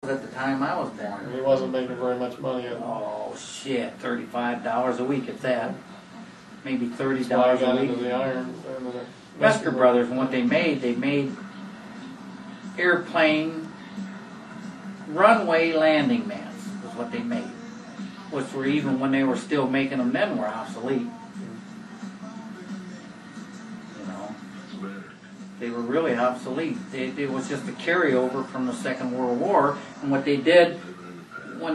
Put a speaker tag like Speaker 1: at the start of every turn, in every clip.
Speaker 1: at the time I was born.
Speaker 2: He wasn't making very much money at all.
Speaker 1: Oh shit, $35 a week at that. Maybe $30
Speaker 2: That's why I
Speaker 1: a
Speaker 2: got into
Speaker 1: week.
Speaker 2: the iron.
Speaker 1: Mesker Brothers, and what they made airplane runway landing mats, is what they made. Which were, even when they were still making them then, were obsolete. You know, they were really obsolete. It was just a carryover from the Second World War. And what they did when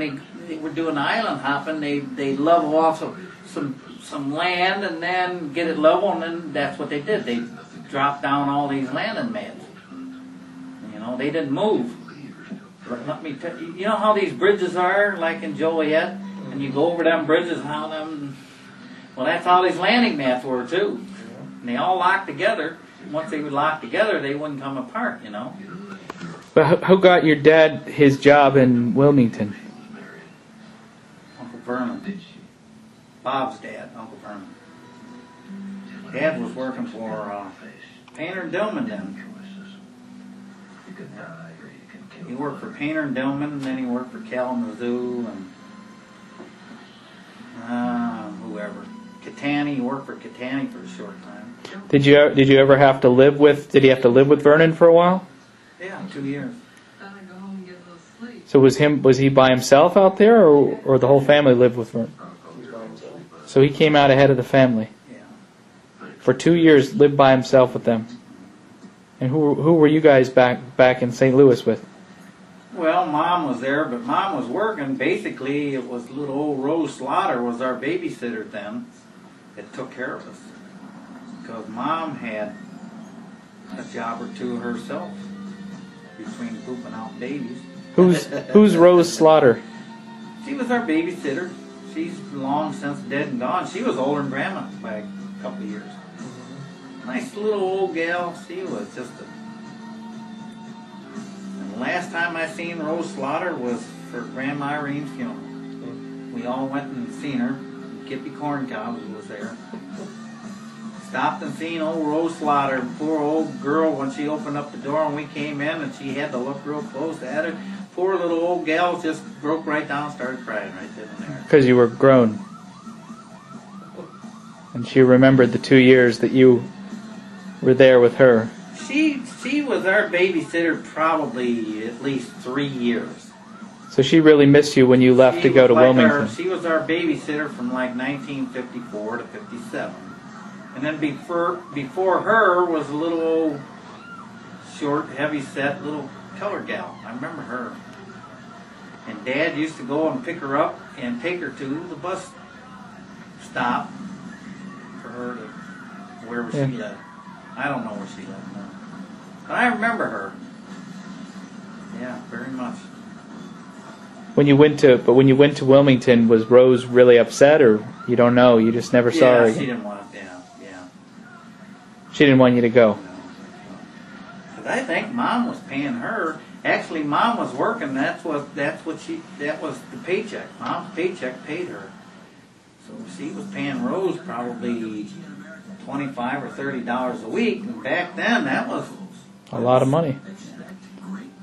Speaker 1: they were doing island hopping, they level off some land and then get it level, and then that's what they did. They dropped down all these landing mats. You know, they didn't move. But let me tell you, you know how these bridges are, like in Joliet, and you go over them bridges, how them, well, that's how these landing mats were too. And they all locked together. Once they were locked together, they wouldn't come apart, you know.
Speaker 3: But who got your dad his job in Wilmington?
Speaker 1: Uncle Vernon. Bob's dad, Uncle Vernon. Dad was working for Painter and Dillman then. He worked for Painter and Dillman, and then he worked for Kalamazoo and whoever. Catani, he worked for Catani for a short time.
Speaker 3: Did you ever have to live with? Did he have to live with Vernon for a while?
Speaker 1: Yeah, 2 years.
Speaker 3: So was he by himself out there, or the whole family lived with Vernon? So he came out ahead of the family.
Speaker 1: Yeah.
Speaker 3: For 2 years, lived by himself with them. And who were you guys back in St. Louis with?
Speaker 1: Well, Mom was there, but Mom was working. Basically, it was little old Rose Slaughter was our babysitter then that took care of us. Because Mom had a job or two herself between pooping out babies.
Speaker 3: Who's Rose Slaughter?
Speaker 1: She was our babysitter. She's long since dead and gone. She was older than Grandma by a couple of years. Nice little old gal. She was just a... And the last time I seen Rose Slaughter was for Grandma Irene's funeral. We all went and seen her. Kippy Corncob was there. Stopped and seen old Rose Slaughter. Poor old girl, when she opened up the door and we came in and she had to look real close at her. Poor little old gal just broke right down and started crying right then and there.
Speaker 3: Because you were grown. And she remembered the 2 years that you were there with her.
Speaker 1: She was our babysitter probably at least 3 years.
Speaker 3: So she really missed you when you left to go to Wilmington.
Speaker 1: She was our babysitter from like 1954 to 57. And then before her was a little old, short, heavy-set little colored gal. I remember her. And Dad used to go and pick her up and take her to the bus stop for her to wherever she lived. I don't know where she lived now. But I remember her. Yeah, very much.
Speaker 3: When you went to Wilmington, was Rose really upset, or you don't know? You just never saw her again?
Speaker 1: Yeah, she didn't want to. Yeah.
Speaker 3: She didn't want you to go.
Speaker 1: Because I think Mom was paying her. Actually, Mom was working. That was the paycheck. Mom's paycheck paid her. So she was paying Rose probably $25 or $30 a week. And back then, that was
Speaker 3: a lot of money.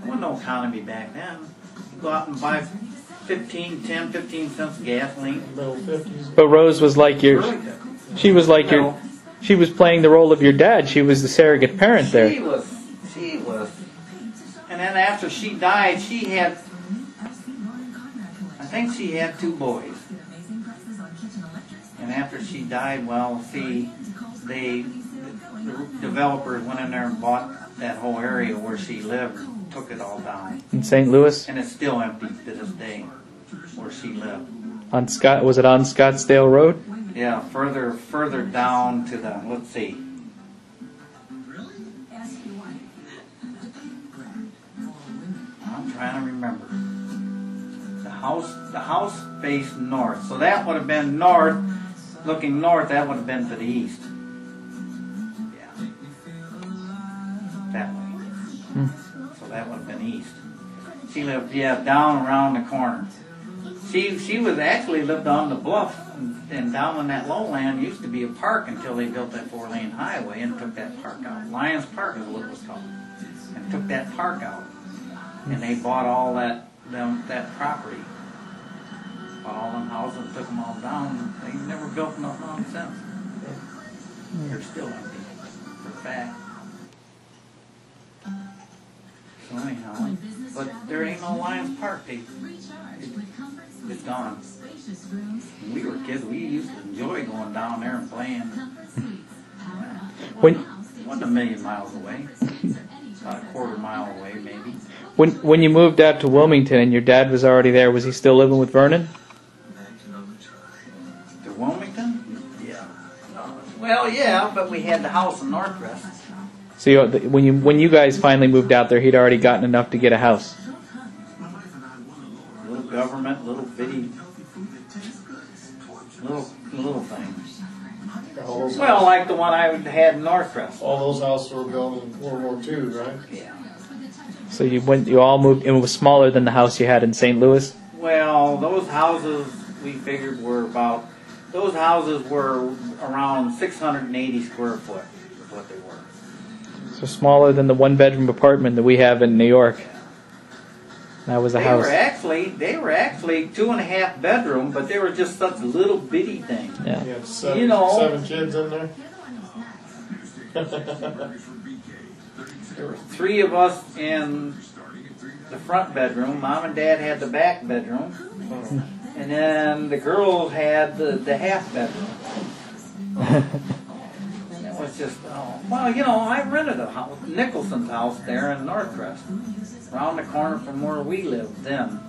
Speaker 1: There was no economy back then. You go out and buy 15 cents gasoline.
Speaker 2: Middle 50s.
Speaker 3: But Rose was like she was playing the role of your dad. She was the surrogate parent there.
Speaker 1: She was. And then after she died, I think she had 2 boys. And after she died, the developers went in there and bought that whole area where she lived and took it all down.
Speaker 3: In St. Louis?
Speaker 1: And it's still empty to this day where she lived.
Speaker 3: Was it on Scottsdale Road?
Speaker 1: Yeah, further down to the, let's see. I'm trying to remember. The house faced north. So that would have been north. Looking north, that would have been to the east. Yeah. That way. So that would have been east. She lived, down around the corner. She was actually lived on the bluff, and down on that lowland used to be a park until they built that 4-lane highway and took that park out. Lions Park is what it was called. And took that park out. And they bought all that that property. Bought all them houses, took them all down. They never built nothing on since. They're still empty, for a fact. So anyhow, but there ain't no Lions Park. It's gone. When we were kids, we used to enjoy going down there and playing.
Speaker 3: When
Speaker 1: It wasn't a million miles away. About a quarter mile away, maybe.
Speaker 3: when you moved out to Wilmington and your dad was already there, was he still living with Vernon?
Speaker 1: To Wilmington? Yeah. Well, yeah, but we had the house in Northwest.
Speaker 3: So when you guys finally moved out there, he'd already gotten enough to get a house.
Speaker 1: Little government, little bitty, little things. Well, like the one I had in Northwest.
Speaker 2: All those houses were built in World War II, right?
Speaker 1: Yeah.
Speaker 3: So you all moved. It was smaller than the house you had in St. Louis.
Speaker 1: Well, those houses we figured were around 680 square foot. Is what they were.
Speaker 3: So smaller than the one-bedroom apartment that we have in New York. That was a house.
Speaker 1: They were actually 2.5 bedroom, but they were just such little bitty things.
Speaker 3: Yeah.
Speaker 2: You had seven,
Speaker 1: You know.
Speaker 2: 7 kids in there?
Speaker 1: There were 3 of us in the front bedroom. Mom and Dad had the back bedroom, and then the girls had the half bedroom. And it was just, I rented a house, Nicholson's house there in Northwest, around the corner from where we lived then.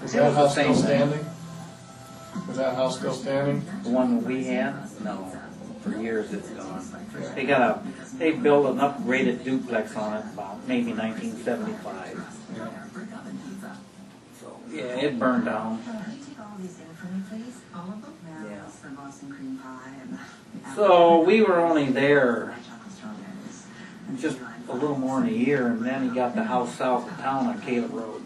Speaker 2: Is
Speaker 1: It
Speaker 2: that
Speaker 1: was the
Speaker 2: house
Speaker 1: same
Speaker 2: still
Speaker 1: thing.
Speaker 2: standing? Is that house still standing?
Speaker 1: The one that we had? No. For years it's gone. They built an upgraded duplex on it about maybe 1975. So, yeah, it burned down. Yeah. So we were only there just a little more than a year, and then he got the house south of town on Caleb Road.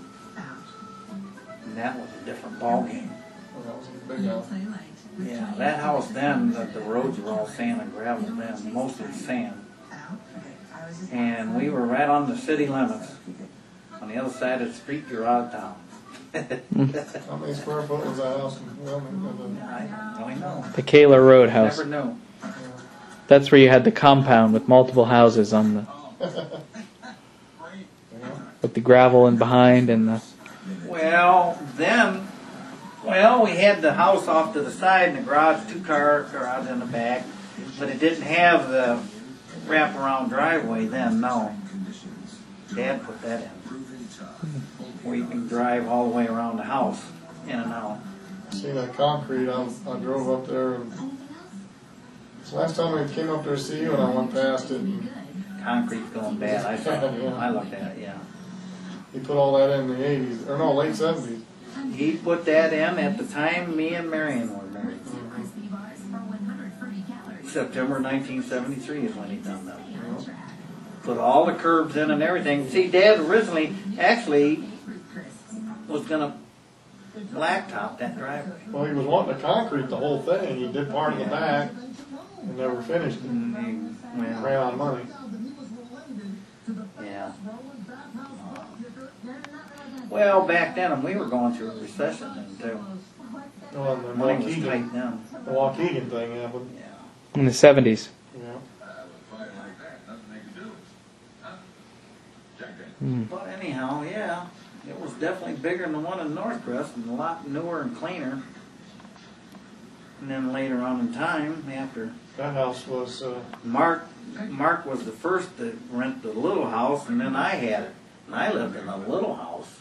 Speaker 1: And that was a different ballgame.
Speaker 2: Well, that was a big house.
Speaker 1: Yeah, that house then, the roads were all sand and gravel then, mostly sand. And we were right on the city limits. On the other side of the street, you're out of town.
Speaker 2: How many square foot was that house in Wilmington?
Speaker 1: I don't really know.
Speaker 3: The Kaler Road house.
Speaker 1: Never knew.
Speaker 3: That's where you had the compound with multiple houses on the, with the gravel in behind and the.
Speaker 1: Well, we had the house off to the side and the garage, 2-car garage in the back, but it didn't have the wraparound driveway then, no. Dad put that in, where you can drive all the way around the house, in and out.
Speaker 2: See that concrete, I drove up there. And last time I came up there to see you and I went past it. And
Speaker 1: Concrete's going bad, I saw it. I looked at it, yeah.
Speaker 2: he put all that in the 80s, or no, late 70s.
Speaker 1: He put that in at the time me and Marion were married. September 1973 is when he done that. Put all the curbs in and everything. See, Dad originally actually was going to blacktop that driveway.
Speaker 2: Well, he was wanting to concrete the whole thing. He did part of the back and never finished it. Ran out of money.
Speaker 1: Yeah. Well, back then, we were going through a recession then, too.
Speaker 2: Well, and the
Speaker 1: Money was tight then.
Speaker 2: The Waukegan thing happened.
Speaker 1: Yeah.
Speaker 3: In the 70s.
Speaker 2: Yeah.
Speaker 1: But anyhow, yeah, it was definitely bigger than the one in Northwest and a lot newer and cleaner. And then later on in time, after
Speaker 2: That house was,
Speaker 1: Mark was the first to rent the little house, and then I had it. And I lived in a little house.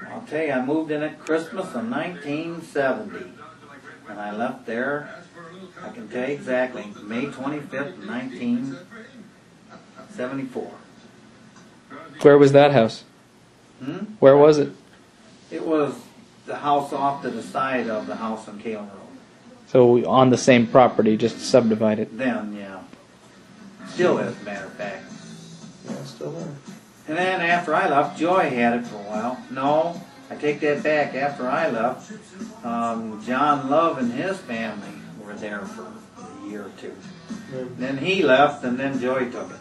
Speaker 1: I'll tell you, I moved in at Christmas of 1970. And I left there, I can tell you exactly, May 25th, 1974.
Speaker 3: Where was that house? Where was it?
Speaker 1: It was the house off to the side of the house on Kalen Road.
Speaker 3: So on the same property, just subdivided.
Speaker 1: Then, yeah. Still is, as a matter of fact.
Speaker 2: yeah, still there.
Speaker 1: And then after I left, Joy had it for a while. No, I take that back. After I left, John Love and his family were there for a year or two.
Speaker 2: Yeah.
Speaker 1: Then he left, and then Joy took it.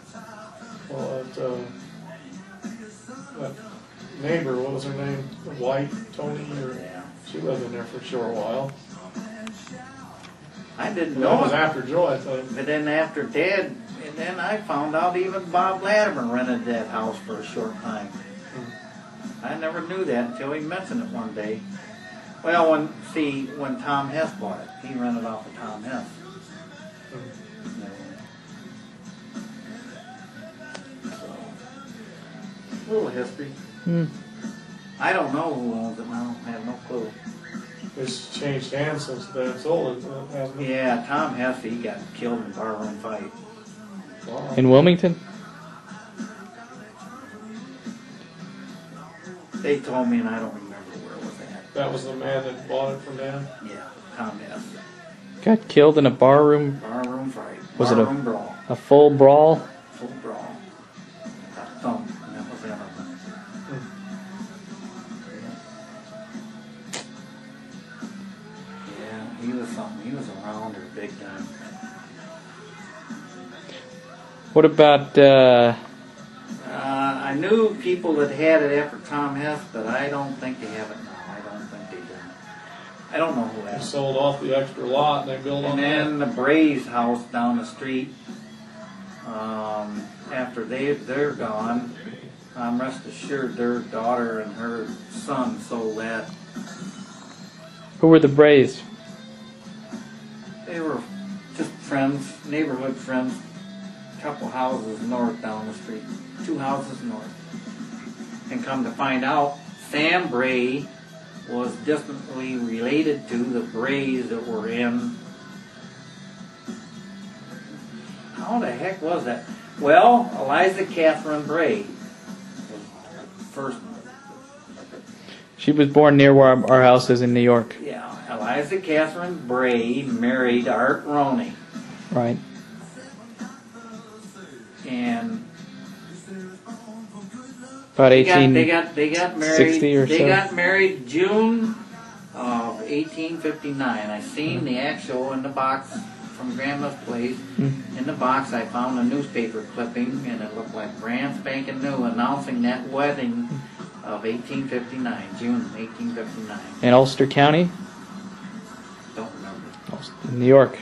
Speaker 2: Well, neighbor, what was her name? White, Tony, or
Speaker 1: Yeah.
Speaker 2: she lived in there for a short while.
Speaker 1: I didn't
Speaker 2: That
Speaker 1: know
Speaker 2: was
Speaker 1: it.
Speaker 2: after Joe, I think.
Speaker 1: But then after Dad, and then I found out even Bob Latimer rented that house for a short time. I never knew that until he mentioned it one day. Well, when Tom Hess bought it, he rented off of Tom Hess. So, little history. I don't know who owns it now. I have no clue.
Speaker 2: It's changed hands since Dad sold it, hasn't it?
Speaker 1: Yeah, Tom Hess, he got killed in a barroom fight.
Speaker 2: Wow.
Speaker 3: In Wilmington?
Speaker 1: They told me, and I don't remember where it was at.
Speaker 2: That was the man that bought it from Dad?
Speaker 1: Yeah, Tom Hess.
Speaker 3: Got killed in a barroom?
Speaker 1: Barroom fight.
Speaker 3: Was it
Speaker 1: barroom brawl.
Speaker 3: A full brawl?
Speaker 1: Full brawl. Got thumped, and that was it. Yeah, he was something. He was around her big time.
Speaker 3: What about,
Speaker 1: I knew people that had it after Tom Hess, but I don't think they have it now. I don't think they do. I don't know who
Speaker 2: They
Speaker 1: has it.
Speaker 2: sold off the extra lot and they built on
Speaker 1: And then
Speaker 2: that.
Speaker 1: the Bray's house down the street, after they're gone, I'm rest assured their daughter and her son sold that.
Speaker 3: who were the Brays?
Speaker 1: They were just friends, neighborhood friends, couple houses north down the street, 2 houses north. And come to find out, Sam Bray was distantly related to the Brays that were in. How the heck was that? Well, Eliza Catherine Bray was first.
Speaker 3: She was born near where our house is in New York.
Speaker 1: Yeah, Eliza Catherine Bray married Art Roney,
Speaker 3: Right.
Speaker 1: and
Speaker 3: About
Speaker 1: they got
Speaker 3: 1860
Speaker 1: married.
Speaker 3: or
Speaker 1: They
Speaker 3: so.
Speaker 1: got married June of 1859. I seen the actual in the box from Grandma's place. In the box, I found a newspaper clipping, and it looked like brand spanking new, announcing that wedding of 1859, June 1859.
Speaker 3: In Ulster County,
Speaker 1: Don't remember.
Speaker 3: New York.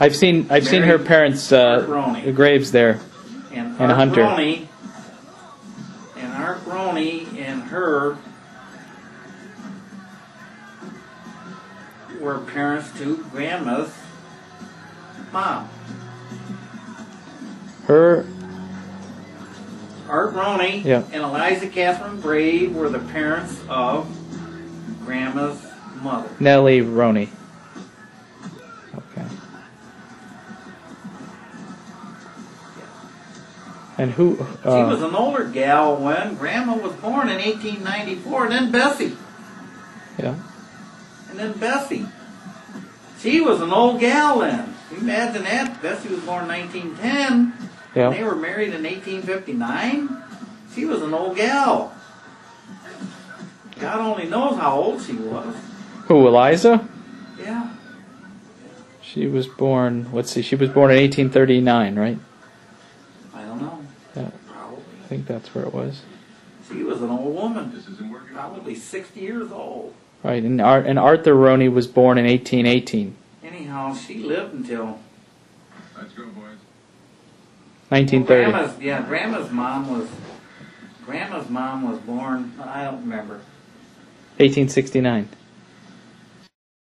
Speaker 3: I've seen her
Speaker 1: Married
Speaker 3: parents'
Speaker 1: Art Roney.
Speaker 3: graves there.
Speaker 1: And
Speaker 3: And a hunter.
Speaker 1: Art Roney and her were parents to Grandma's mom.
Speaker 3: Her,
Speaker 1: Art Roney
Speaker 3: Yeah.
Speaker 1: and Eliza Catherine Bray were the parents of Grandma's mother.
Speaker 3: Nellie Roney. Okay. And who?
Speaker 1: She was an older gal when Grandma was born in 1894, and then Bessie.
Speaker 3: Yeah.
Speaker 1: And then Bessie. She was an old gal then. Can you imagine that? Bessie was born in 1910.
Speaker 3: Yeah.
Speaker 1: And they were married in 1859. She was an old gal. God only knows how old she was.
Speaker 3: Who? Eliza?
Speaker 1: Yeah.
Speaker 3: She was born. Let's see. She was born in 1839, right?
Speaker 1: I don't know.
Speaker 3: Yeah.
Speaker 1: Probably.
Speaker 3: I think that's where it was.
Speaker 1: She was an old woman. Probably 60 years old.
Speaker 3: Right. And Arthur Roney was born in 1818.
Speaker 1: Anyhow, she lived until...
Speaker 4: Let's go, boys.
Speaker 3: 1930.
Speaker 1: Grandma's mom was born, I don't remember.
Speaker 3: 1869.